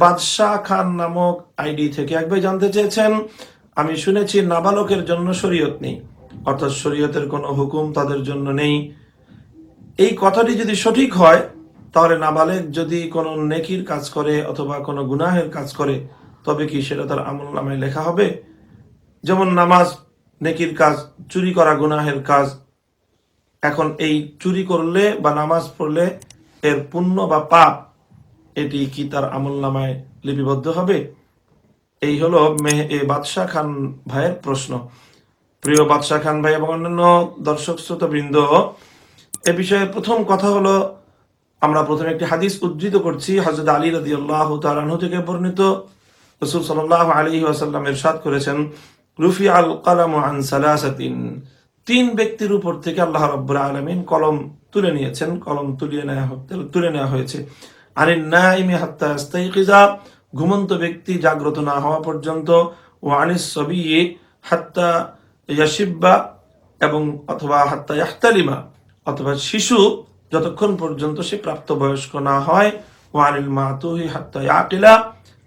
বাদশাহ খান নামক আইডি থেকে এক ভাই জানতে চেয়েছেন, আমি শুনেছি নাবালকের জন্য শরীয়ত নেই, অর্থাৎ শরীয়তের কোনো হুকুম তাদের জন্য নেই। এই কথাটি যদি সঠিক হয় তাহলে নাবালেগ যদি কোনো নেকির কাজ করে অথবা কোনো গুনাহের কাজ করে তবে কি সেটা তার আমলনামায় লেখা হবে? যেমন নামাজ নেকির কাজ, চুরি করা গুনাহের কাজ। এখন এই চুরি করলে বা নামাজ পড়লে এর পুণ্য বা পাপ এটি কি তার আমলনামায় লিপিবদ্ধ হবে? এই হলো বাদশাহ খান ভাইয়ের প্রশ্ন। প্রিয় বাদশাহ খান ভাই এবং অন্যান্য দর্শক শ্রোতাবৃন্দ, এ বিষয়ে প্রথম কথা হলো, আমরা প্রথমে একটি হাদিস উদ্ধৃত করছি। হযরত আলী রাদিয়াল্লাহু তাআলা আনহু থেকে বর্ণিত, রাসূল সাল্লাল্লাহু আলাইহি ওয়াসাল্লাম ইরশাদ করেছেন, রুফিআল কালামু আন সালাসাতিন, তিন ব্যক্তির উপর থেকে আল্লাহ রাব্বুল আলামিন কলম তুলে নিয়েছেন, কলম তুলে নেওয়া হয়েছে। আনিন নাইমি হাত্তা ইস্তাইকিযা, ঘুমন্ত ব্যক্তি জাগ্রত না হওয়া পর্যন্ত, ও আনিস সাবিয়্যি হাত্তা ইয়াশিব্বা, এবং অথবা হাত্তা ইয়াহতালিমা, অথবা শিশু যতক্ষণ পর্যন্ত সে প্রাপ্তবয়স্ক না হয়, ও আনিল মাতুহি হাত্তা ইয়াকিলা,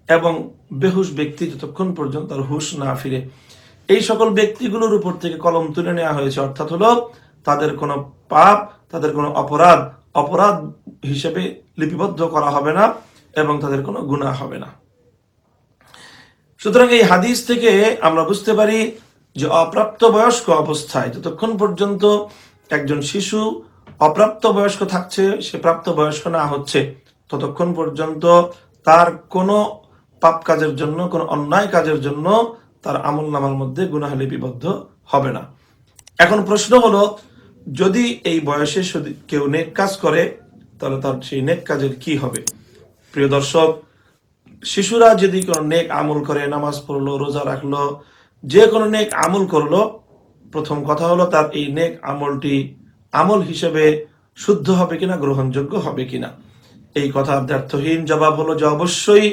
এবং বেহুশ ব্যক্তি যতক্ষণ পর্যন্ত তার হুশ না ফিরে। এই সকল ব্যক্তিগুলোর উপর থেকে কলম তুলে নেওয়া হয়েছে, অর্থাৎ হলো তাদের কোনো পাপ, তাদের কোনো অপরাধ হিসেবে লিপিবদ্ধ করা হবে না এবং তাদের কোনো গুনাহ হবে না। সুতরাং এই হাদিস থেকে আমরা বুঝতে পারি যে অপ্রাপ্তবয়স্ক অবস্থায় যতক্ষণ পর্যন্ত একজন শিশু অপ্রাপ্তবয়স্ক থাকছে, সে প্রাপ্তবয়স্ক না হচ্ছে, ততক্ষণ পর্যন্ত তার কোনো পাপ কাজের জন্য, কোনো অন্যায় কাজের জন্য তার আমলনামার মধ্যে গুনাহ লিপিবদ্ধ হবে না। এখন প্রশ্ন হলো, যদি এই বয়সে কেউ নেক কাজ করে তাহলে তার সেই নেক কাজের কি হবে? প্রিয় দর্শক, শিশুরা যদি কোনো নেক আমল করে, নামাজ পড়লো, রোজা রাখলো, যে কোনো নেক আমল করলো, প্রথম কথা হলো তার এই নেক আমলটি আমল হিসেবে শুদ্ধ হবে কিনা, গ্রহণযোগ্য হবে কিনা। এই কথার দ্ব্যর্থহীন জবাব হলো যে অবশ্যই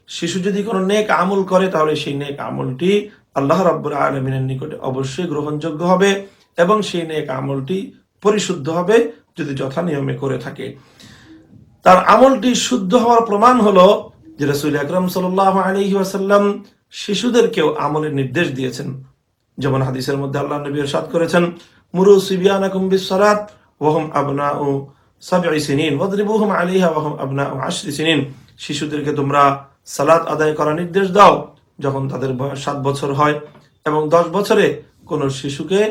শিশু যদি কোনো নেক আমল করে তাহলে সেই নেক আমলটি আল্লাহ রাব্বুল আলামিনের নিকটে অবশ্যই গ্রহণযোগ্য হবে এবং সেই নেক আমলটি পরিশুদ্ধ হবে যদি যথা নিয়মে করে থাকে। তার আমলটি শুদ্ধ হওয়ার প্রমাণ হলো যে রাসূল আকরাম সাল্লাল্লাহু আলাইহি ওয়াসাল্লাম শিশুদেরকেও আমলের নির্দেশ দিয়েছেন। যেমন হাদিসের মধ্যে আল্লাহ নবী ইরশাদ করেছেন, মুরু সিবিয়ানাকুম বিস-সালাত ওয়া হুম আবনাউ 7 সিনিন ওয়াদরিবুহুম আলাইহা ওয়া হুম আবনাউ 10 সিনিন, শিশুদেরকে তোমরা সালাত আদায় করার নির্দেশ দাও যখন তাদের বয়স 7 বছর হয়, এবং 10 বছরে কোন শিশুকে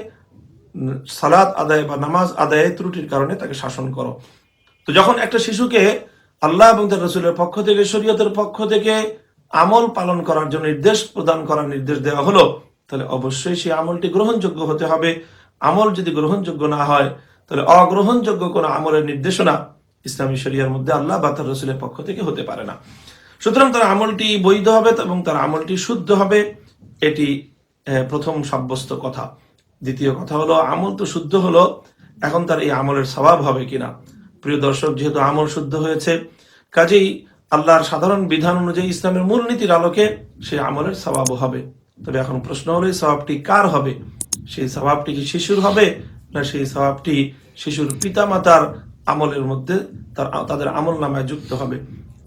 সালাত আদায় বা নামাজ আদায়ে ত্রুটির কারণে তাকে শাসন করো। তো যখন একটা শিশুকে আল্লাহ এবং তার রাসূলের পক্ষ থেকে, শরীয়তের পক্ষ থেকে আমল পালন করার জন্য নির্দেশ দেওয়া হলো, তাহলে অবশ্যই সেই আমলটি গ্রহণযোগ্য হতে হবে। আমল যদি গ্রহণযোগ্য না হয় তাহলে অগ্রহণযোগ্য কোনো আমলের নির্দেশনা ইসলামী শরিয়ার মধ্যে আল্লাহ বা তার রাসূলের পক্ষ থেকে হতে পারে না। সুতরাং তার আমলটি বৈধ হবে এবং তার আমলটি শুদ্ধ হবে, এটি প্রথম সাব্যস্ত কথা। দ্বিতীয় কথা হলো, আমল তো শুদ্ধ হলো, এখন তার এই আমলের সওয়াব হবে কিনা। প্রিয় দর্শক, যেহেতু আমল শুদ্ধ হয়েছে, কাজেই আল্লাহর সাধারণ বিধান অনুযায়ী ইসলামের মূলনীতির আলোকে সেই আমলের সওয়াবও হবে। তবে এখন প্রশ্ন হলো, এই সওয়াবটি কার হবে? সেই সওয়াবটি কি শিশুর হবে, না সেই সওয়াবটি শিশুর পিতামাতার আমলের মধ্যে তাদের আমল নামায় যুক্ত হবে?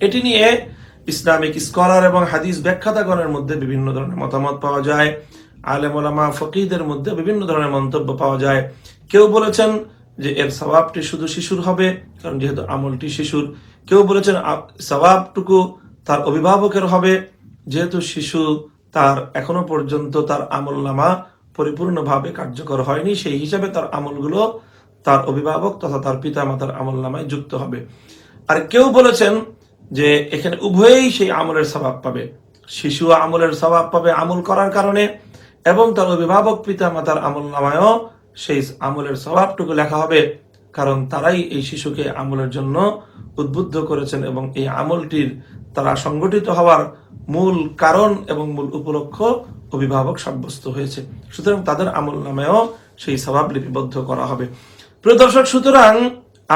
এটি নিয়ে ইসলামিক স্কলার এবং হাদিস ব্যাখ্যাতাগণের মধ্যে বিভিন্ন ধরনের মতামত পাওয়া যায়। আলেম ওলামা ফকিহদের মধ্যে বিভিন্ন ধরনের মন্তব্য পাওয়া যায়। কেউ বলেছেন যে এর সওয়াবটি শুধু শিশুর হবে, কারণ যেহেতু আমলটি শিশুর। কেউ বলেছেন সওয়াবটুকু তার অভিভাবকের হবে, যেহেতু শিশু তার এখনো পর্যন্ত তার আমলনামা পরিপূর্ণভাবে কার্যকর হয়নি, সেই হিসাবে তার আমলগুলো তার অভিভাবক তথা তার পিতা মাতার আমলনামায় যুক্ত হবে। আর কেউ বলেছেন যে এখানে উভয়েই সেই আমলের সওয়াব পাবে, শিশু আমলের সওয়াব পাবে আমল করার কারণে, এবং তার অভিভাবক পিতা মাতার আমলনামায়ও সেই আমলের সওয়াবটুকু লেখা হবে, কারণ তারাই এই শিশুকে আমলের জন্য উদ্বুদ্ধ করেছেন এবং এই আমলটির তারা সংগঠিত হওয়ার মূল কারণ এবং মূল উপলক্ষ অভিভাবক সাব্যস্ত হয়েছে। সুতরাং তাদের আমলনামায়ও সেই সওয়াব লিপিবদ্ধ করা হবে। প্রিয় দর্শক, সুতরাং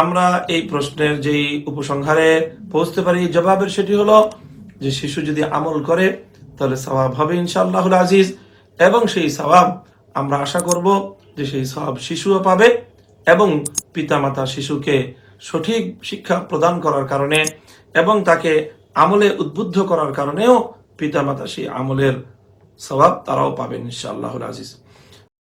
আমরা এই প্রশ্নের যেই উপসংহারে পৌঁছতে পারি, জবাবের সেটি হলো যে শিশু যদি আমল করে তাহলে সওয়াব হবে ইনশাআল্লাহুল আজিজ, এবং সেই সওয়াব আমরা আশা করব যে সেই সওয়াব শিশুও পাবে, এবং পিতামাতা শিশুকে সঠিক শিক্ষা প্রদান করার কারণে এবং তাকে আমলে উদ্বুদ্ধ করার কারণেও পিতামাতা সেই আমলের সওয়াব তারাও পাবেন ইনশাআল্লাহুল আজিজ।